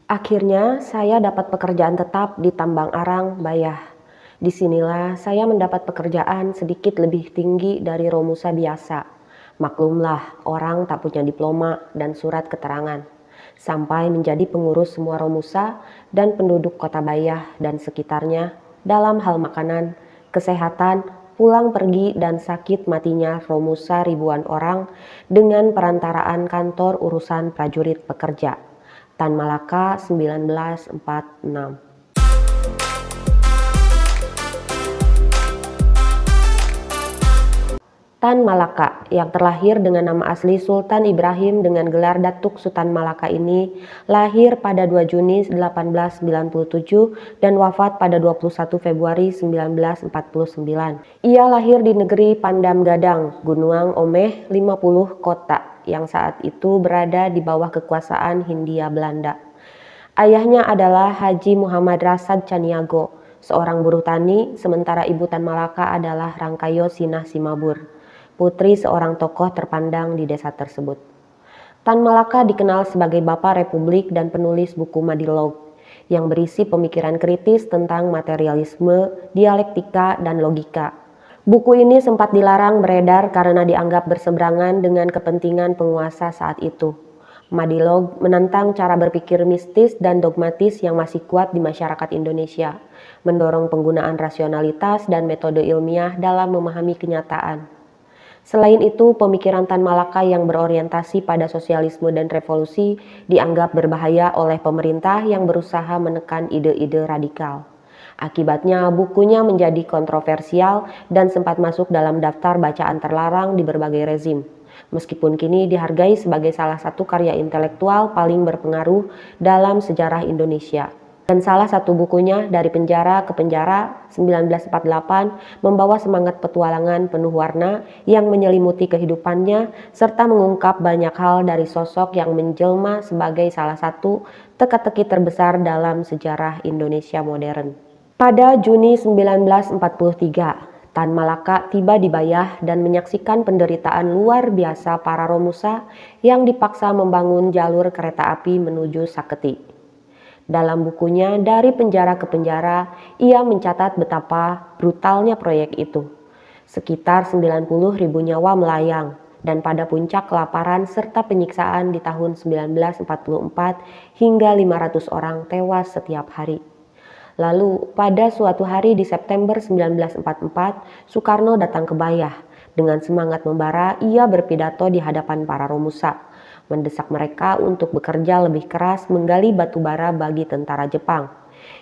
Akhirnya, saya dapat pekerjaan tetap di tambang arang Bayah. Disinilah saya mendapat pekerjaan sedikit lebih tinggi dari Romusa biasa. Maklumlah, orang tak punya diploma dan surat keterangan. Sampai menjadi pengurus semua Romusa dan penduduk kota Bayah dan sekitarnya dalam hal makanan, kesehatan, pulang pergi dan sakit matinya Romusa ribuan orang dengan perantaraan kantor urusan prajurit pekerja. Tan Malaka 1946. Tan Malaka yang terlahir dengan nama asli Sultan Ibrahim dengan gelar Datuk Sultan Malaka ini lahir pada 2 Juni 1897 dan wafat pada 21 Februari 1949. Ia lahir di negeri Pandam Gadang, Gunung Omeh 50 kota yang saat itu berada di bawah kekuasaan Hindia Belanda. Ayahnya adalah Haji Muhammad Rasad Caniago, seorang buruh tani, sementara ibu Tan Malaka adalah Rangkayo Sinah Simabur, putri seorang tokoh terpandang di desa tersebut. Tan Malaka dikenal sebagai Bapak Republik dan penulis buku Madilog yang berisi pemikiran kritis tentang materialisme, dialektika, dan logika. Buku ini sempat dilarang beredar karena dianggap berseberangan dengan kepentingan penguasa saat itu. Madilog menentang cara berpikir mistis dan dogmatis yang masih kuat di masyarakat Indonesia, mendorong penggunaan rasionalitas dan metode ilmiah dalam memahami kenyataan. Selain itu, pemikiran Tan Malaka yang berorientasi pada sosialisme dan revolusi dianggap berbahaya oleh pemerintah yang berusaha menekan ide-ide radikal. Akibatnya, bukunya menjadi kontroversial dan sempat masuk dalam daftar bacaan terlarang di berbagai rezim. Meskipun kini dihargai sebagai salah satu karya intelektual paling berpengaruh dalam sejarah Indonesia. Dan salah satu bukunya Dari Penjara ke Penjara 1948 membawa semangat petualangan penuh warna yang menyelimuti kehidupannya serta mengungkap banyak hal dari sosok yang menjelma sebagai salah satu teka-teki terbesar dalam sejarah Indonesia modern. Pada Juni 1943, Tan Malaka tiba di Bayah dan menyaksikan penderitaan luar biasa para Romusa yang dipaksa membangun jalur kereta api menuju Saketi. Dalam bukunya Dari Penjara ke Penjara, ia mencatat betapa brutalnya proyek itu. Sekitar 90.000 nyawa melayang dan pada puncak kelaparan serta penyiksaan di tahun 1944 hingga 500 orang tewas setiap hari. Lalu pada suatu hari di September 1944, Soekarno datang ke Bayah. Dengan semangat membara, ia berpidato di hadapan para Romusa, mendesak mereka untuk bekerja lebih keras menggali batu bara bagi tentara Jepang.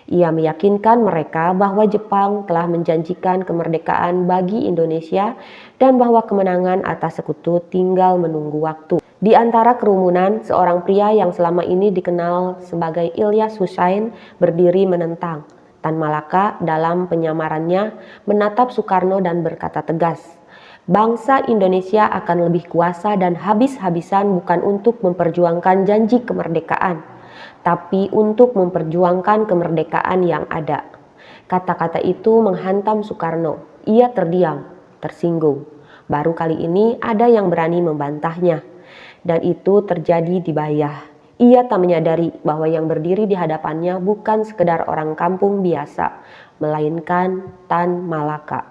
Ia meyakinkan mereka bahwa Jepang telah menjanjikan kemerdekaan bagi Indonesia dan bahwa kemenangan atas sekutu tinggal menunggu waktu. Di antara kerumunan, seorang pria yang selama ini dikenal sebagai Ilyas Hussein berdiri menentang. Tan Malaka dalam penyamarannya menatap Soekarno dan berkata tegas, "Bangsa Indonesia akan lebih kuasa dan habis-habisan bukan untuk memperjuangkan janji kemerdekaan, tapi untuk memperjuangkan kemerdekaan yang ada." Kata-kata itu menghantam Soekarno. Ia terdiam, tersinggung. Baru kali ini ada yang berani membantahnya. Dan itu terjadi di Bayah. Ia tak menyadari bahwa yang berdiri di hadapannya bukan sekedar orang kampung biasa, melainkan Tan Malaka.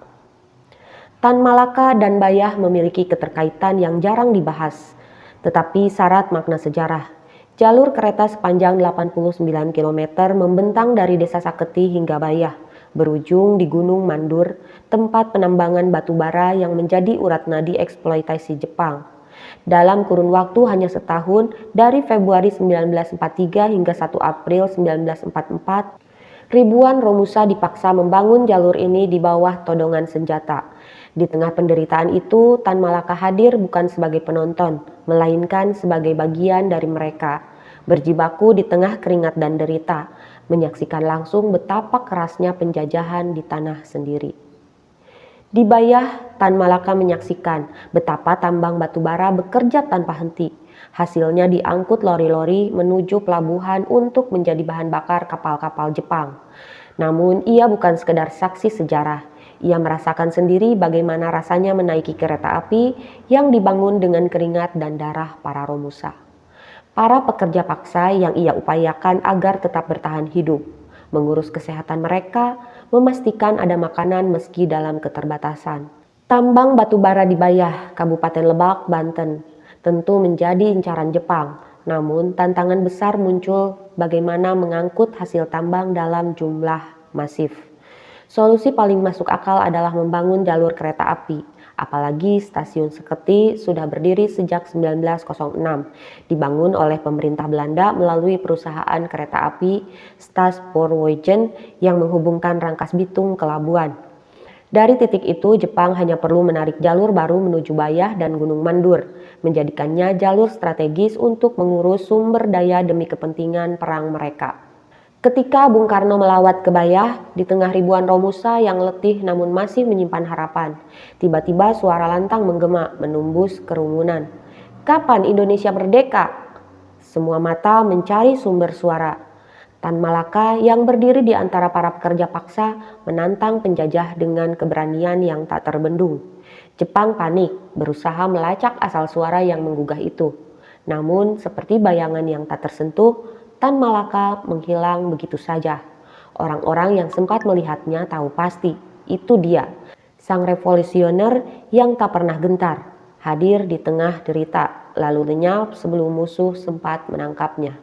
Tan Malaka dan Bayah memiliki keterkaitan yang jarang dibahas, tetapi syarat makna sejarah. Jalur kereta sepanjang 89 km membentang dari desa Saketi hingga Bayah, berujung di Gunung Mandur, tempat penambangan batu bara yang menjadi urat nadi eksploitasi Jepang. Dalam kurun waktu hanya setahun, dari Februari 1943 hingga 1 April 1944, ribuan Romusa dipaksa membangun jalur ini di bawah todongan senjata. Di tengah penderitaan itu, Tan Malaka hadir bukan sebagai penonton, melainkan sebagai bagian dari mereka, berjibaku di tengah keringat dan derita, menyaksikan langsung betapa kerasnya penjajahan di tanah sendiri. Di Bayah, Tan Malaka menyaksikan betapa tambang batubara bekerja tanpa henti. Hasilnya diangkut lori-lori menuju pelabuhan untuk menjadi bahan bakar kapal-kapal Jepang. Namun ia bukan sekedar saksi sejarah. Ia merasakan sendiri bagaimana rasanya menaiki kereta api yang dibangun dengan keringat dan darah para Romusa. Para pekerja paksa yang ia upayakan agar tetap bertahan hidup, mengurus kesehatan mereka, memastikan ada makanan meski dalam keterbatasan. Tambang batubara di Bayah, Kabupaten Lebak, Banten, tentu menjadi incaran Jepang. Namun tantangan besar muncul bagaimana mengangkut hasil tambang dalam jumlah masif. Solusi paling masuk akal adalah membangun jalur kereta api. Apalagi stasiun Seketi sudah berdiri sejak 1906, dibangun oleh pemerintah Belanda melalui perusahaan kereta api Stadspoorwegen yang menghubungkan Rangkas Bitung ke Labuan. Dari titik itu, Jepang hanya perlu menarik jalur baru menuju Bayah dan Gunung Mandur, menjadikannya jalur strategis untuk mengurus sumber daya demi kepentingan perang mereka. Ketika Bung Karno melawat ke Bayah, di tengah ribuan Romusa yang letih namun masih menyimpan harapan, tiba-tiba suara lantang menggema menumbus kerumunan. Kapan Indonesia merdeka? Semua mata mencari sumber suara. Tan Malaka yang berdiri di antara para pekerja paksa menantang penjajah dengan keberanian yang tak terbendung. Jepang panik, berusaha melacak asal suara yang menggugah itu. Namun, seperti bayangan yang tak tersentuh, Tan Malaka menghilang begitu saja. Orang-orang yang sempat melihatnya tahu pasti, itu dia, sang revolusioner yang tak pernah gentar, hadir di tengah derita, lalu lenyap sebelum musuh sempat menangkapnya.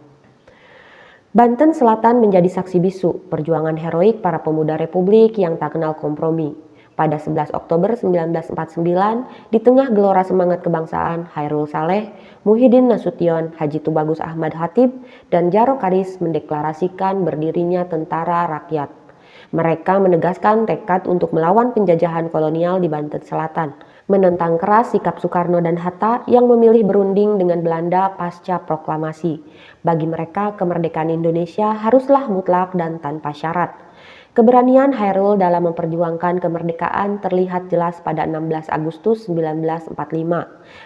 Banten Selatan menjadi saksi bisu perjuangan heroik para pemuda Republik yang tak kenal kompromi. Pada 11 Oktober 1949, di tengah gelora semangat kebangsaan, Chairul Saleh, Muhyiddin Nasution, Haji Tubagus Ahmad Khatib, dan Djaro Karis mendeklarasikan berdirinya Tentara Rakyat. Mereka menegaskan tekad untuk melawan penjajahan kolonial di Banten Selatan, menentang keras sikap Soekarno dan Hatta yang memilih berunding dengan Belanda pasca proklamasi. Bagi mereka, kemerdekaan Indonesia haruslah mutlak dan tanpa syarat. Keberanian Chairul dalam memperjuangkan kemerdekaan terlihat jelas pada 16 Agustus 1945.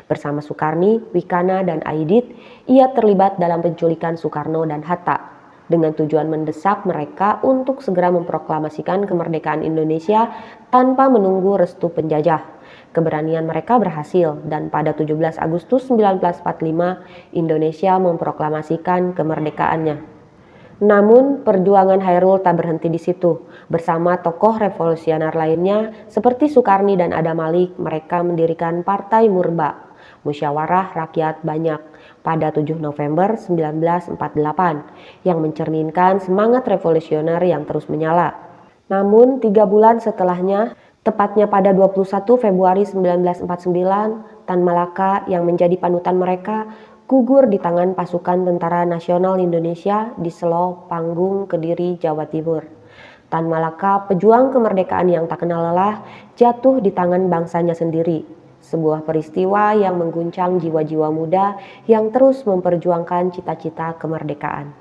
Bersama Sukarni, Wikana, dan Aidit, ia terlibat dalam penculikan Soekarno dan Hatta dengan tujuan mendesak mereka untuk segera memproklamasikan kemerdekaan Indonesia tanpa menunggu restu penjajah. Keberanian mereka berhasil dan pada 17 Agustus 1945 Indonesia memproklamasikan kemerdekaannya. Namun perjuangan Chairul tak berhenti di situ. Bersama tokoh revolusioner lainnya seperti Sukarni dan Adam Malik, mereka mendirikan Partai Murba, Musyawarah Rakyat Banyak, pada 7 November 1948 yang mencerminkan semangat revolusioner yang terus menyala. Namun 3 bulan setelahnya, tepatnya pada 21 Februari 1949, Tan Malaka yang menjadi panutan mereka gugur di tangan pasukan Tentara Nasional Indonesia di Selo, Panggung, Kediri, Jawa Timur. Tan Malaka, pejuang kemerdekaan yang tak kenal lelah, jatuh di tangan bangsanya sendiri. Sebuah peristiwa yang mengguncang jiwa-jiwa muda yang terus memperjuangkan cita-cita kemerdekaan.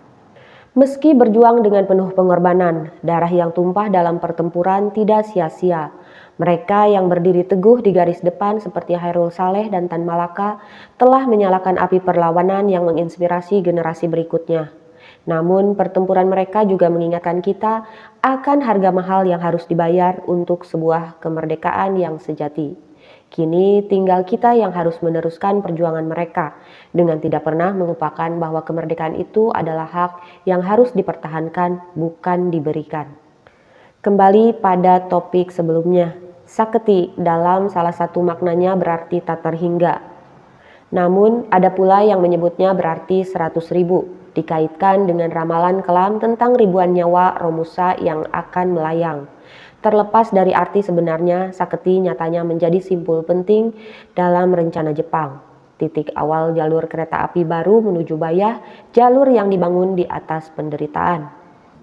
Meski berjuang dengan penuh pengorbanan, darah yang tumpah dalam pertempuran tidak sia-sia. Mereka yang berdiri teguh di garis depan seperti Chairul Saleh dan Tan Malaka telah menyalakan api perlawanan yang menginspirasi generasi berikutnya. Namun pertempuran mereka juga mengingatkan kita akan harga mahal yang harus dibayar untuk sebuah kemerdekaan yang sejati. Kini tinggal kita yang harus meneruskan perjuangan mereka dengan tidak pernah melupakan bahwa kemerdekaan itu adalah hak yang harus dipertahankan, bukan diberikan. Kembali pada topik sebelumnya, saketi dalam salah satu maknanya berarti tak terhingga. Namun ada pula yang menyebutnya berarti 100.000, dikaitkan dengan ramalan kelam tentang ribuan nyawa Romusa yang akan melayang. Terlepas dari arti sebenarnya, saketi nyatanya menjadi simpul penting dalam rencana Jepang. Titik awal jalur kereta api baru menuju Bayah, jalur yang dibangun di atas penderitaan.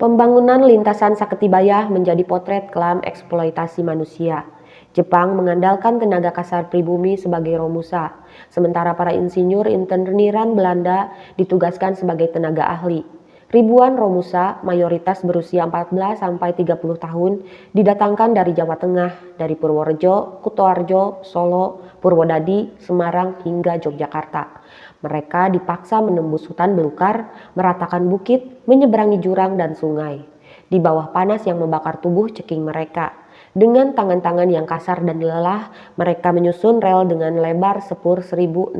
Pembangunan lintasan Saketi Bayah menjadi potret kelam eksploitasi manusia. Jepang mengandalkan tenaga kasar pribumi sebagai Romusa, sementara para insinyur inteniran Belanda ditugaskan sebagai tenaga ahli. Ribuan Romusa, mayoritas berusia 14-30 tahun, didatangkan dari Jawa Tengah, dari Purworejo, Kutoarjo, Solo, Purwodadi, Semarang, hingga Yogyakarta. Mereka dipaksa menembus hutan belukar, meratakan bukit, menyeberangi jurang dan sungai. Di bawah panas yang membakar tubuh ceking mereka, Dengan tangan-tangan yang kasar dan lelah, mereka menyusun rel dengan lebar sepur 1067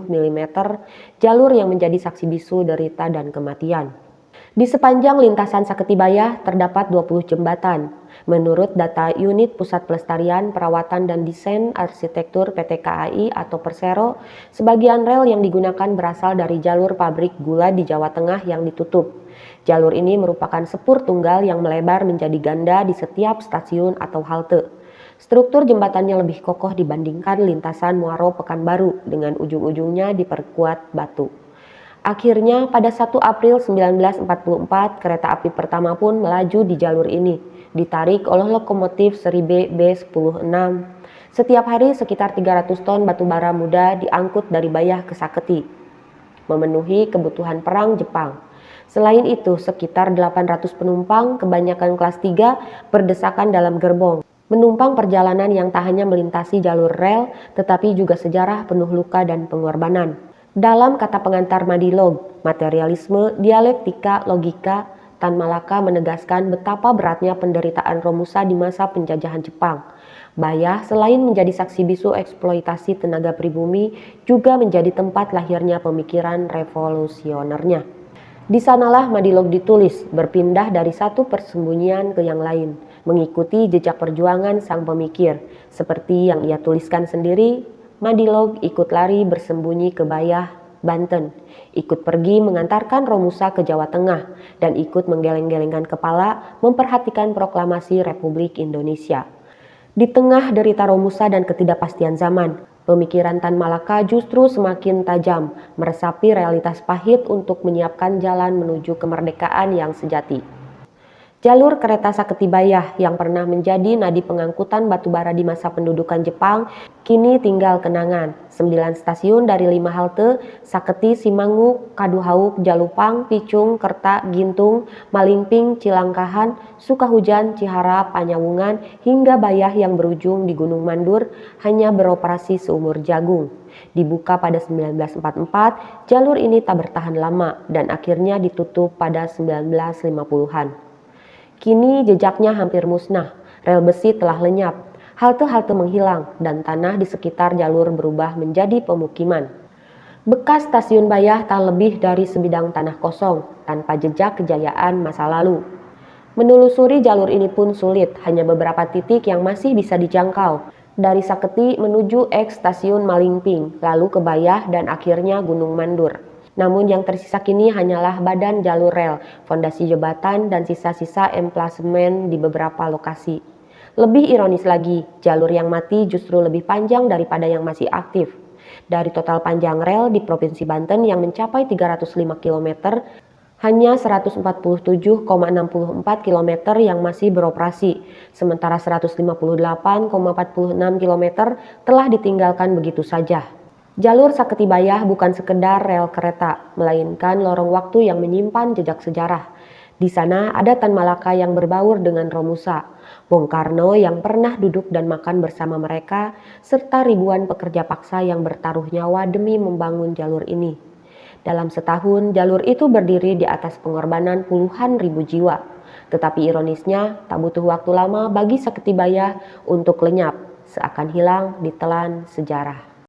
mm, jalur yang menjadi saksi bisu derita dan kematian. Di sepanjang lintasan Saketibaya terdapat 20 jembatan. Menurut data Unit Pusat Pelestarian, Perawatan dan Desain Arsitektur PT KAI atau Persero, sebagian rel yang digunakan berasal dari jalur pabrik gula di Jawa Tengah yang ditutup. Jalur ini merupakan sepur tunggal yang melebar menjadi ganda di setiap stasiun atau halte. Struktur jembatannya lebih kokoh dibandingkan lintasan Muaro Pekanbaru dengan ujung-ujungnya diperkuat batu. Akhirnya pada 1 April 1944 kereta api pertama pun melaju di jalur ini, ditarik oleh lokomotif seri B-B106. Setiap hari sekitar 300 ton batu bara muda diangkut dari Bayah ke Saketi, memenuhi kebutuhan perang Jepang. Selain itu, sekitar 800 penumpang, kebanyakan kelas 3, berdesakan dalam gerbong, menumpang perjalanan yang tak hanya melintasi jalur rel, tetapi juga sejarah penuh luka dan pengorbanan. Dalam kata pengantar Madilog, materialisme, dialektika, logika, Tan Malaka menegaskan betapa beratnya penderitaan Romusa di masa penjajahan Jepang. Bayah selain menjadi saksi bisu eksploitasi tenaga pribumi, juga menjadi tempat lahirnya pemikiran revolusionernya. Di sanalah Madilog ditulis, berpindah dari satu persembunyian ke yang lain, mengikuti jejak perjuangan sang pemikir. Seperti yang ia tuliskan sendiri, Madilog ikut lari bersembunyi ke Bayah, Banten, ikut pergi mengantarkan Romusa ke Jawa Tengah, dan ikut menggeleng-gelengkan kepala memperhatikan proklamasi Republik Indonesia. Di tengah derita Romusa dan ketidakpastian zaman, pemikiran Tan Malaka justru semakin tajam, meresapi realitas pahit untuk menyiapkan jalan menuju kemerdekaan yang sejati. Jalur kereta Saketibaya yang pernah menjadi nadi pengangkutan batubara di masa pendudukan Jepang kini tinggal kenangan. 9 stasiun dari 5 halte, Saketi, Simangu, Kaduhauk, Jalupang, Picung, Kerta, Gintung, Malingping, Cilangkahan, Sukahujan, Cihara, Panyawungan, hingga Bayah yang berujung di Gunung Mandur hanya beroperasi seumur jagung. Dibuka pada 1944, jalur ini tak bertahan lama dan akhirnya ditutup pada 1950-an. Kini jejaknya hampir musnah, rel besi telah lenyap, halte-halte menghilang, dan tanah di sekitar jalur berubah menjadi pemukiman. Bekas stasiun Bayah tak lebih dari sebidang tanah kosong, tanpa jejak kejayaan masa lalu. Menelusuri jalur ini pun sulit, hanya beberapa titik yang masih bisa dijangkau. Dari Saketi menuju eks stasiun Malingping, lalu ke Bayah dan akhirnya Gunung Mandur. Namun yang tersisa kini hanyalah badan jalur rel, fondasi jembatan, dan sisa-sisa emplasemen di beberapa lokasi. Lebih ironis lagi, jalur yang mati justru lebih panjang daripada yang masih aktif. Dari total panjang rel di Provinsi Banten yang mencapai 305 km, hanya 147,64 km yang masih beroperasi, sementara 158,46 km telah ditinggalkan begitu saja. Jalur Saketibaya bukan sekedar rel kereta, melainkan lorong waktu yang menyimpan jejak sejarah. Di sana ada Tan Malaka yang berbaur dengan Romusa, Bung Karno yang pernah duduk dan makan bersama mereka, serta ribuan pekerja paksa yang bertaruh nyawa demi membangun jalur ini. Dalam setahun, jalur itu berdiri di atas pengorbanan puluhan ribu jiwa. Tetapi ironisnya, tak butuh waktu lama bagi Saketibaya untuk lenyap, seakan hilang ditelan sejarah.